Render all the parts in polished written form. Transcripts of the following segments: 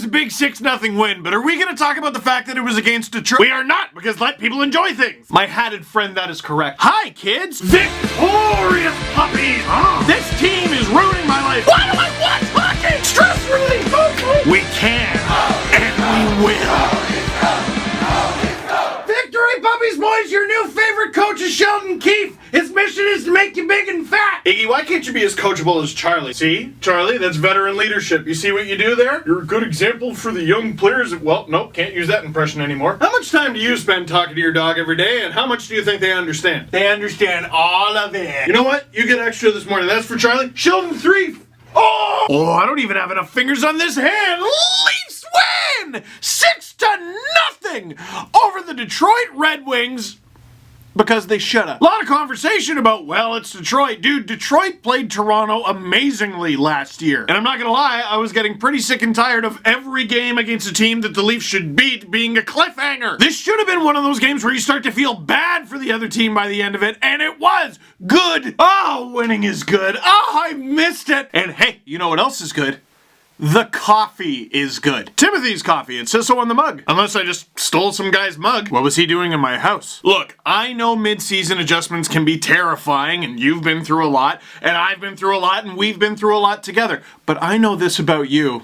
a big 6-0 win, but are we going to talk about the fact that it was against Detroit? We are not, because let people enjoy things. My hatted friend, that is correct. Hi, kids. Victorious puppies. This team is ruining my life. Why do I watch hockey? Stress relief. Okay. We can, and we will. Victory Puppies, boys, your new favorite coach is Sheldon Keefe. His mission is to make you big and fat. Iggy, why can't you be as coachable as Charlie? See, Charlie, that's veteran leadership. You see what you do there? You're a good example for the young players. Well, nope, can't use that impression anymore. How much time do you spend talking to your dog every day, and how much do you think they understand? They understand all of it. You know what? You get extra this morning. That's for Charlie. Sheldon Threefe. Oh, I don't even have enough fingers on this hand. Leafs win 6-0 over the Detroit Red Wings. Because they should have. A lot of conversation about, well, it's Detroit. Dude, Detroit played Toronto amazingly last year. And I'm not gonna lie, I was getting pretty sick and tired of every game against a team that the Leafs should beat being a cliffhanger. This should have been one of those games where you start to feel bad for the other team by the end of it, and it was good. Oh, winning is good. Oh, I missed it. And hey, you know what else is good? The coffee is good. Timothy's coffee. It says so on the mug. Unless I just stole some guy's mug. What was he doing in my house? Look, I know mid-season adjustments can be terrifying, and you've been through a lot, and I've been through a lot, and we've been through a lot together. But I know this about you.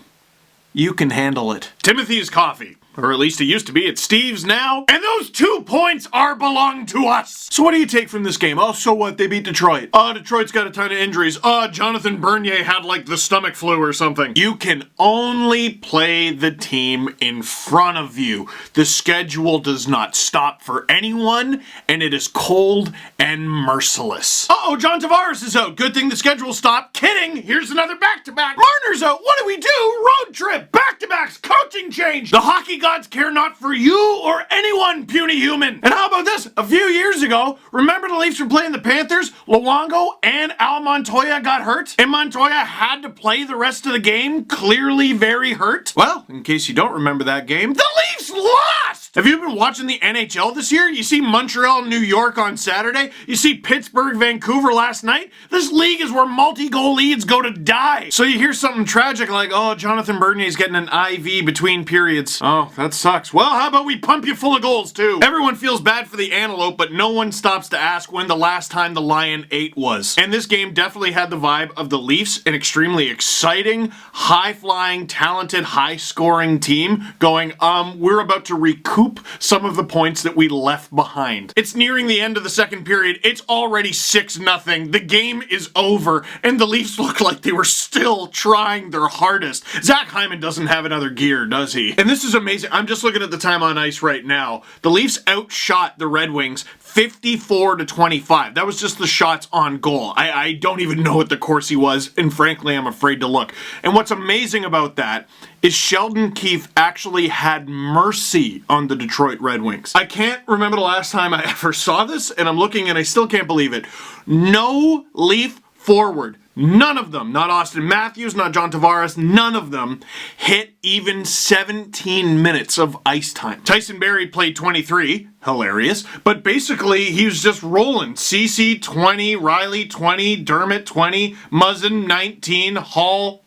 You can handle it. Timothy's coffee. Or at least it used to be. It's Steve's now. And those 2 points belong to us. So what do you take from this game? Oh, so what? They beat Detroit. Detroit's got a ton of injuries. Jonathan Bernier had like the stomach flu or something. You can only play the team in front of you. The schedule does not stop for anyone, and it is cold and merciless. John Tavares is out. Good thing the schedule stopped. Kidding. Here's another back-to-back. Marner's out. What do we do? Road trip. Back-to-backs. Coaching change. The hockey gods care not for you or anyone, puny human. And how about this? A few years ago, remember the Leafs were playing the Panthers? Luongo and Al Montoya got hurt, and Montoya had to play the rest of the game, clearly very hurt. Well, in case you don't remember that game, the Leafs lost! Have you been watching the NHL this year? You see Montreal, New York on Saturday? You see Pittsburgh, Vancouver last night? This league is where multi-goal leads go to die. So you hear something tragic like, oh, Jonathan Bernier's getting an IV between periods. Oh, that sucks. Well, how about we pump you full of goals, too? Everyone feels bad for the antelope, but no one stops to ask when the last time the lion ate was. And this game definitely had the vibe of the Leafs, an extremely exciting, high-flying, talented, high-scoring team going, we're about to recoup some of the points that we left behind. It's nearing the end of the second period. It's already 6-0. The game is over, and the Leafs look like they were still trying their hardest. Zach Hyman doesn't have another gear, does he? And this is amazing. I'm just looking at the time on ice right now. The Leafs outshot the Red Wings 54-25. That was just the shots on goal. I don't even know what the Corsi was, and frankly, I'm afraid to look. And what's amazing about that is Sheldon Keefe actually had mercy on the Detroit Red Wings. I can't remember the last time I ever saw this, and I'm looking and I still can't believe it. No Leaf forward. None of them, not Austin Matthews, not John Tavares, none of them hit even 17 minutes of ice time. Tyson Barrie played 23, hilarious, but basically he was just rolling. CC 20, Riley 20, Dermott 20, Muzzin 19, Hall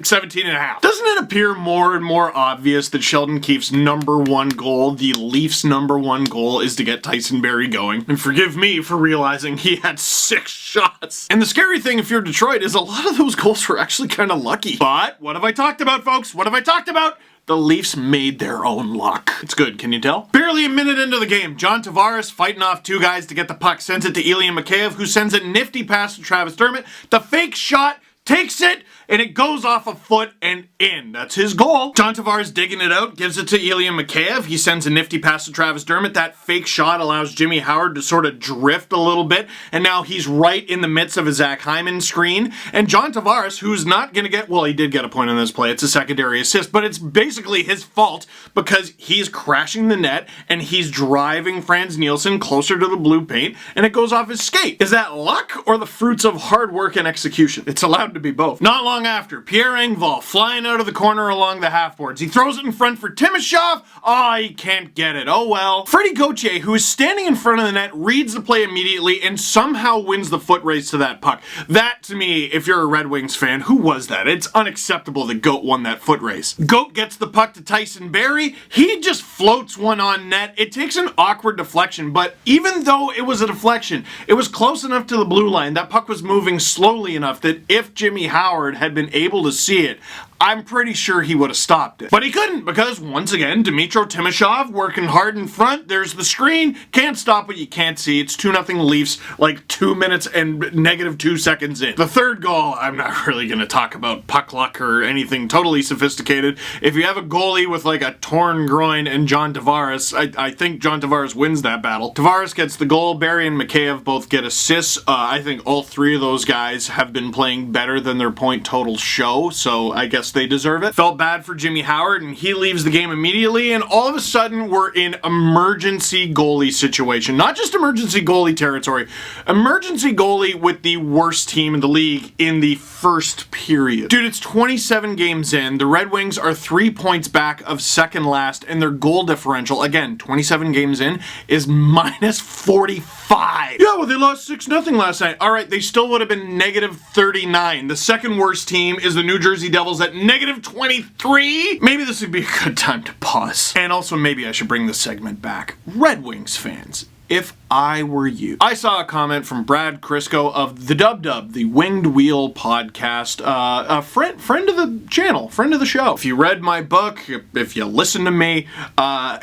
17 and a half. Doesn't it appear more and more obvious that Sheldon Keefe's #1 goal, the Leafs' #1 goal, is to get Tyson Barrie going? And forgive me for realizing he had 6 shots. And the scary thing if you're Detroit is a lot of those goals were actually kind of lucky. But what have I talked about, folks? What have I talked about? The Leafs made their own luck. It's good, can you tell? Barely a minute into the game, John Tavares fighting off 2 guys to get the puck, sends it to Ilya Mikheyev, who sends a nifty pass to Travis Dermott. The fake shot, takes it, and it goes off a foot and in. That's his goal. John Tavares digging it out, gives it to Ilya Mikheyev. He sends a nifty pass to Travis Dermott. That fake shot allows Jimmy Howard to sort of drift a little bit, and now he's right in the midst of a Zach Hyman screen. And John Tavares, who's not going to get, well, he did get a point on this play. It's a secondary assist, but it's basically his fault because he's crashing the net and he's driving Franz Nielsen closer to the blue paint, and it goes off his skate. Is that luck or the fruits of hard work and execution? It's allowed to be both. Not long long after. Pierre Engvall flying out of the corner along the half-boards. He throws it in front for Timoshov. Oh, he can't get it. Oh well. Freddie Gauthier, who is standing in front of the net, reads the play immediately and somehow wins the foot race to that puck. That, to me, if you're a Red Wings fan, who was that? It's unacceptable that Goat won that foot race. Goat gets the puck to Tyson Barrie. He just floats one on net. It takes an awkward deflection, but even though it was a deflection, it was close enough to the blue line. That puck was moving slowly enough that if Jimmy Howard had been able to see it, I'm pretty sure he would have stopped it. But he couldn't, because once again, Dmytro Timoshov working hard in front. There's the screen. Can't stop what you can't see. It's 2-0 Leafs, like 2 minutes and -2 seconds in. The third goal, I'm not really going to talk about puck luck or anything totally sophisticated. If you have a goalie with like a torn groin and John Tavares, I think John Tavares wins that battle. Tavares gets the goal. Barrie and Mikheyev both get assists. I think all three of those guys have been playing better than their point total show, so I guess they deserve it. Felt bad for Jimmy Howard, and he leaves the game immediately, and all of a sudden we're in emergency goalie situation. Not just emergency goalie territory, emergency goalie with the worst team in the league in the first period. Dude, it's 27 games in. The Red Wings are 3 points back of second last, and their goal differential, again, 27 games in, is -45. Yeah, well, they lost 6-0 last night. All right, they still would have been -39. The second worst team is the New Jersey Devils at -23. Maybe this would be a good time to pause. And also, maybe I should bring this segment back. Red Wings fans, if I were you. I saw a comment from Brad Crisco of the Dub Dub, the Winged Wheel podcast, a friend of the channel, friend of the show. If you read my book, if you listened to me,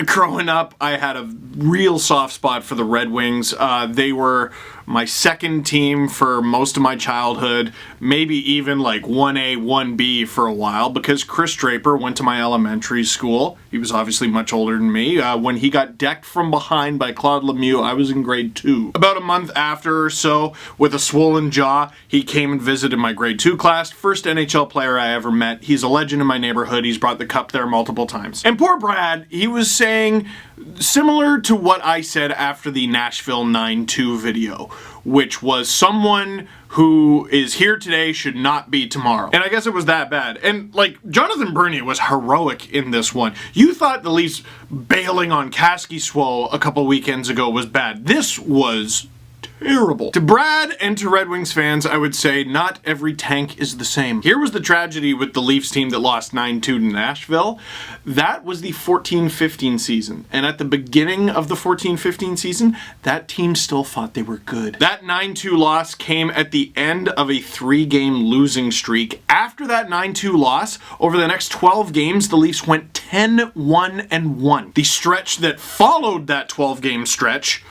growing up, I had a real soft spot for the Red Wings. They were my second team for most of my childhood, maybe even like 1A, 1B for a while, because Chris Draper went to my elementary school. He was obviously much older than me. When he got decked from behind by Claude Lemieux, I was in grade 2. About a month after or so, with a swollen jaw, he came and visited my grade 2 class. First NHL player I ever met. He's a legend in my neighborhood. He's brought the cup there multiple times. And poor Brad, he was saying similar to what I said after the Nashville 9-2 video, which was someone who is here today should not be tomorrow. And I guess it was that bad. And like, Jonathan Bernier was heroic in this one. You thought the Leafs bailing on Kaskisuo a couple weekends ago was bad. This was terrible. To Brad and to Red Wings fans, I would say not every tank is the same. Here was the tragedy with the Leafs team that lost 9-2 to Nashville. That was the 14-15 season. And at the beginning of the 14-15 season, that team still thought they were good. That 9-2 loss came at the end of a 3-game losing streak. After that 9-2 loss, over the next 12 games, the Leafs went 10-1-1. The stretch that followed that 12-game stretch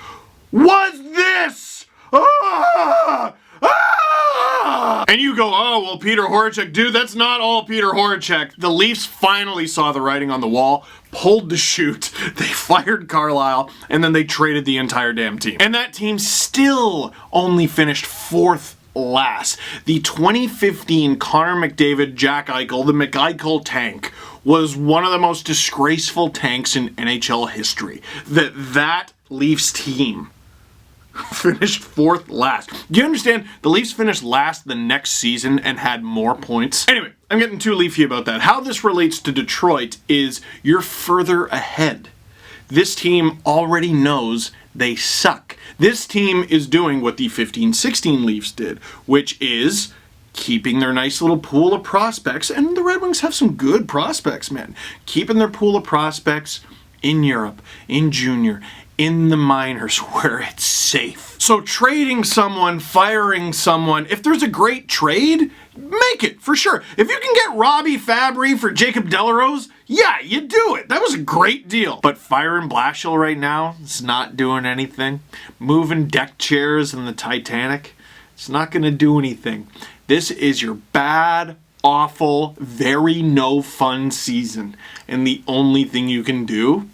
was this! Ah! Ah! And you go, oh, well, Peter Horachek. Dude, that's not all Peter Horachek. The Leafs finally saw the writing on the wall, pulled the chute, they fired Carlisle, and then they traded the entire damn team. And that team still only finished 4th last. The 2015 Connor McDavid, Jack Eichel, the McEichel tank, was one of the most disgraceful tanks in NHL history. That Leafs team finished 4th last. Do you understand? The Leafs finished last the next season and had more points. Anyway, I'm getting too leafy about that. How this relates to Detroit is you're further ahead. This team already knows they suck. This team is doing what the 15-16 Leafs did, which is keeping their nice little pool of prospects, and the Red Wings have some good prospects, man. Keeping their pool of prospects in Europe, in junior, in the minors where it's safe. So trading someone, firing someone, if there's a great trade, make it, for sure. If you can get Robbie Fabry for Jacob Delarose, yeah, you do it. That was a great deal. But firing Blashill right now, it's not doing anything. Moving deck chairs in the Titanic, it's not gonna do anything. This is your bad, awful, very no fun season. And the only thing you can do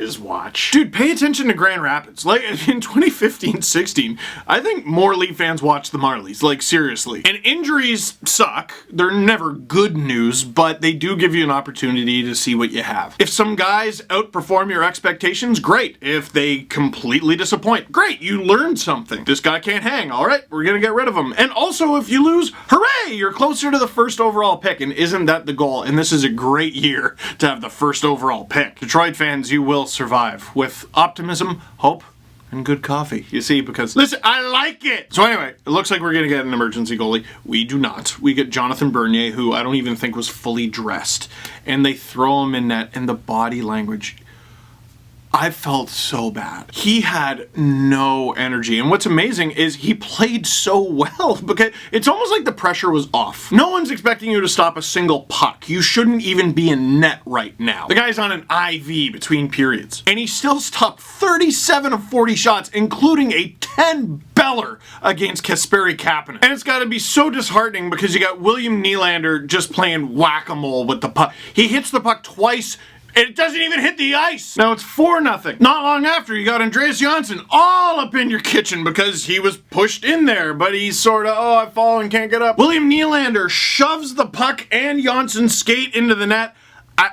is watch. Dude, pay attention to Grand Rapids. Like, in 2015-16, I think more Leaf fans watch the Marlies. Like, seriously. And injuries suck. They're never good news, but they do give you an opportunity to see what you have. If some guys outperform your expectations, great. If they completely disappoint, great. You learned something. This guy can't hang. All right, we're gonna get rid of him. And also, if you lose, hooray! You're closer to the first overall pick, and isn't that the goal? And this is a great year to have the first overall pick. Detroit fans, you will survive with optimism, hope, and good coffee. You see, because, listen, I like it! So anyway, it looks like we're gonna get an emergency goalie. We do not. We get Jonathan Bernier, who I don't even think was fully dressed. And they throw him in net, and the body language, I felt so bad. He had no energy. And what's amazing is he played so well because it's almost like the pressure was off. No one's expecting you to stop a single puck. You shouldn't even be in net right now. The guy's on an IV between periods. And he still stopped 37 of 40 shots, including a 10-beller against Kasperi Kapanen. And it's gotta be so disheartening because you got William Nylander just playing whack-a-mole with the puck. He hits the puck twice, it doesn't even hit the ice. Now it's 4-0. Not long after, you got Andreas Johnsson all up in your kitchen because he was pushed in there, but he's sort of, oh, I've fallen, can't get up. William Nylander shoves the puck and Johnsson's skate into the net.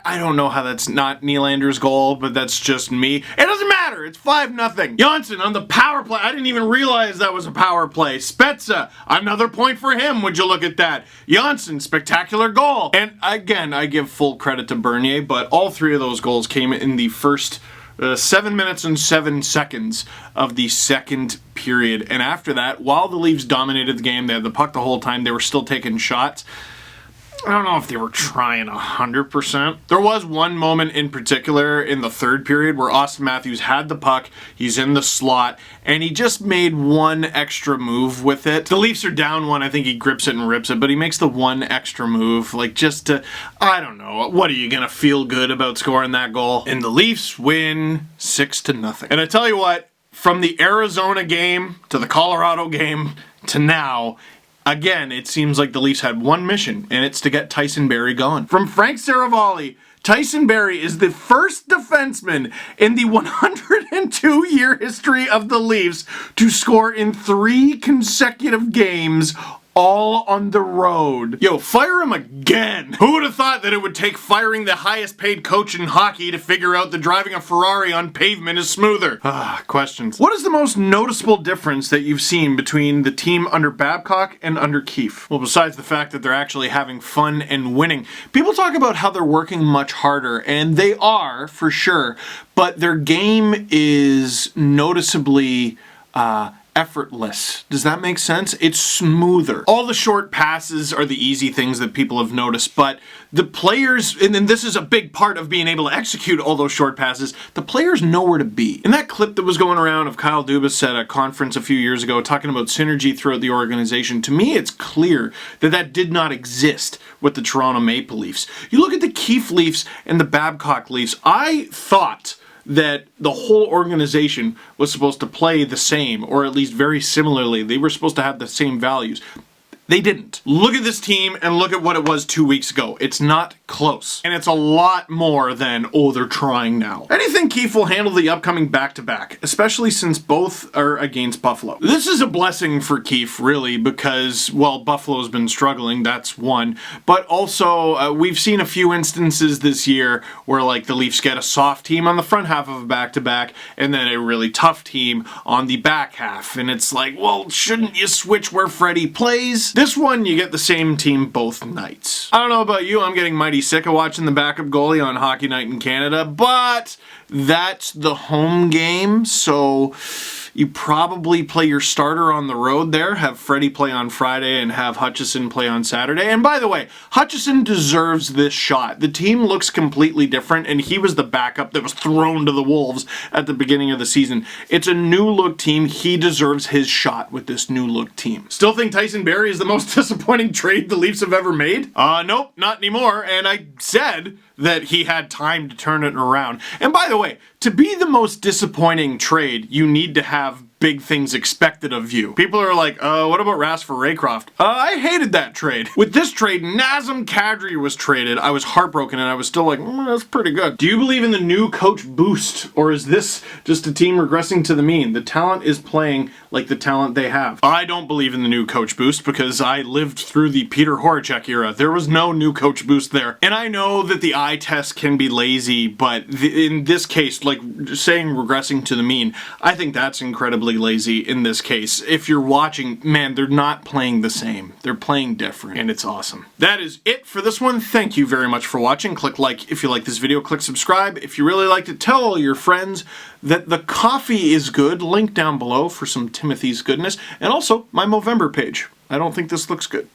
I don't know how that's not Nylander's goal, but that's just me. It doesn't matter. It's 5-0. Johnsson on the power play. I didn't even realize that was a power play. Spezza, another point for him. Would you look at that? Johnsson, spectacular goal. And again, I give full credit to Bernier, but all three of those goals came in the first 7 minutes and 7 seconds of the second period. And after that, while the Leafs dominated the game, they had the puck the whole time, they were still taking shots. I don't know if they were trying 100%. There was one moment in particular in the third period where Austin Matthews had the puck, he's in the slot, and he just made one extra move with it. The Leafs are down one, I think he grips it and rips it, but he makes the one extra move, like just to, I don't know, what are you gonna feel good about scoring that goal? And the Leafs win 6-0. And I tell you what, from the Arizona game to the Colorado game to now, again, it seems like the Leafs had one mission, and it's to get Tyson Barrie going. From Frank Saravalli, Tyson Barrie is the first defenseman in the 102-year history of the Leafs to score in 3 consecutive games, all on the road. Yo, fire him again. Who would have thought that it would take firing the highest paid coach in hockey to figure out that driving a Ferrari on pavement is smoother? Questions. What is the most noticeable difference that you've seen between the team under Babcock and under Keefe? Well, besides the fact that they're actually having fun and winning, people talk about how they're working much harder, and they are, for sure, but their game is noticeably, effortless. Does that make sense? It's smoother. All the short passes are the easy things that people have noticed, but the players, and this is a big part of being able to execute all those short passes, the players know where to be. In that clip that was going around of Kyle Dubas at a conference a few years ago talking about synergy throughout the organization, to me it's clear that that did not exist with the Toronto Maple Leafs. You look at the Keefe Leafs and the Babcock Leafs, I thought that the whole organization was supposed to play the same, or at least very similarly. They were supposed to have the same values. They didn't. Look at this team and look at what it was 2 weeks ago. It's not close. And it's a lot more than, oh, they're trying now. How do you think Keefe will handle the upcoming back-to-back, especially since both are against Buffalo? This is a blessing for Keefe, really, because, well, Buffalo's been struggling, that's one. But also, we've seen a few instances this year where, like, the Leafs get a soft team on the front half of a back-to-back, and then a really tough team on the back half. And it's like, well, shouldn't you switch where Freddie plays? This one, you get the same team both nights. I don't know about you, I'm getting mighty sick of watching the backup goalie on Hockey Night in Canada, but that's the home game, so you probably play your starter on the road there, have Freddie play on Friday and have Hutchison play on Saturday. And by the way, Hutchison deserves this shot. The team looks completely different, and he was the backup that was thrown to the Wolves at the beginning of the season. It's a new look team. He deserves his shot with this new look team. Still think Tyson Barrie is the most disappointing trade the Leafs have ever made? Nope, not anymore. And I said that he had time to turn it around. And by the way, to be the most disappointing trade, you need to have big things expected of you. People are like, what about Ras for Raycroft? I hated that trade. With this trade, Nazem Kadri was traded. I was heartbroken and I was still like, that's pretty good. Do you believe in the new coach boost, or is this just a team regressing to the mean? The talent is playing like the talent they have. I don't believe in the new coach boost because I lived through the Peter Horacek era. There was no new coach boost there. And I know that the eye test can be lazy, but in this case, like saying regressing to the mean, I think that's incredibly lazy in this case. If you're watching, man, they're not playing the same. They're playing different, and it's awesome. That is it for this one. Thank you very much for watching. Click like if you like this video. Click subscribe. If you really liked it, tell all your friends that the coffee is good. Link down below for some Timothy's goodness. And also, my Movember page. I don't think this looks good.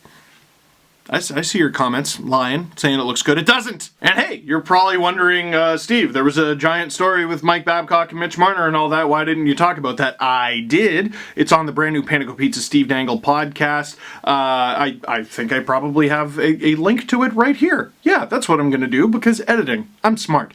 I see your comments, lying, saying it looks good. It doesn't! And hey, you're probably wondering, Steve, there was a giant story with Mike Babcock and Mitch Marner and all that. Why didn't you talk about that? I did. It's on the brand new Panago Pizza Steve Dangle podcast. I think I probably have a link to it right here. Yeah, that's what I'm gonna do because editing. I'm smart.